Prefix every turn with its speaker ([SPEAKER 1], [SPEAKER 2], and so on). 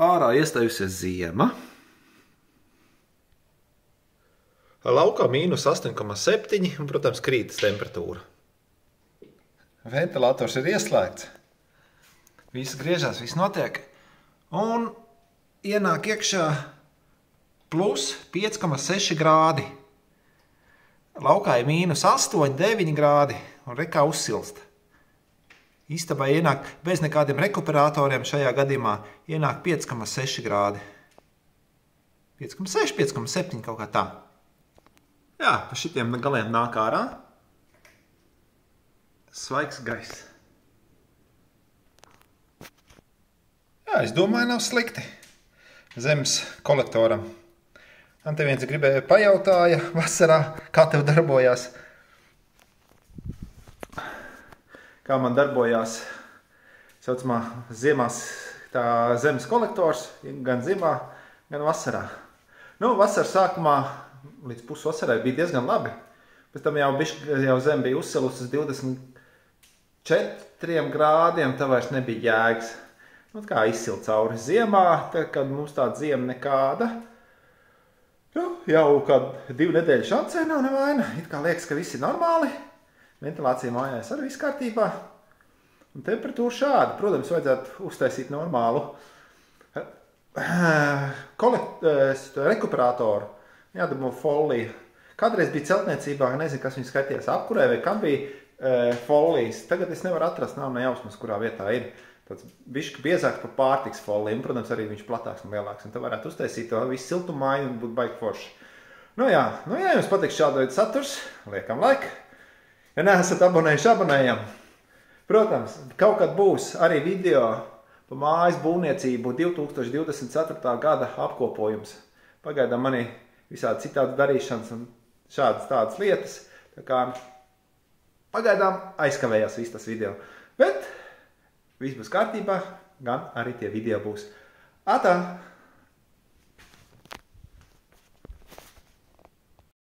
[SPEAKER 1] Ārā iestājusies ziema.
[SPEAKER 2] Laukā mīnus 8,7 un, protams, krītas temperatūra.
[SPEAKER 1] Ventilators ir ieslēgts. Viss griežās, viss notiek. Un ienāk iekšā plus 5,6 grādi. Laukā ir mīnus 8, 9 grādi un rekā uzsilst. Istabā ienāk bez nekādiem rekuperatoriem šajā gadījumā ienāk 5,6 grādi. 5,6, 5,7 kaut kā tā. Jā, pa šitiem galiem nāk ārā svaigs gaiss. Jā, es domāju, nav slikti zemes kolektoram. Man te viens gribēja pajautāja vasarā, kā tev darbojās. Kā man darbojās saucamā ziemās tā zemes kolektors, gan ziemā, gan vasarā. Nu, vasaras sākumā līdz pusvasarai bija diezgan labi. Pēc tam jau zem bija uzsilusi uz 24 grādiem, tā vairs nebija jēgas. Nu, kā izsilt cauri ziemā, tad, kad mums tāda ziema nekāda. Nu, jau kādu 2 nedēļu šancē nav nevaina. It kā liekas, ka viss ir normāli. Ventilācija mājās arī viss kārtībā. Un temperatūra šāda. Protams, vajadzētu uztaisīt normālu rekuperatoru. Jādabū folija. Kādreiz bija celtniecībā, nezinu, kas viņu skaitījās apkurē vai kam bija folijas. Tagad es nevaru atrast, nav ne jausmas, kurā vietā ir. Tāds bišķi biezāks par pārtiks foliju. Un, protams, arī viņš platāks un lielāks. Un te varētu uztaisīt to visu siltumāju un būt baigi forši. Nu jā, jums patiks šāda veida saturs, liekam like. Ja neesat abonējuši, abonējam. Protams, kaut kad būs arī video pa mājas būvniecību 2024. gada apkopojums. Pagaidām manī visādi citādi darīšanas un šādas tādas lietas. Tā kā pagaidām aizkavējās viss tas video. Bet viss būs kārtībā, gan arī tie video būs. Atā!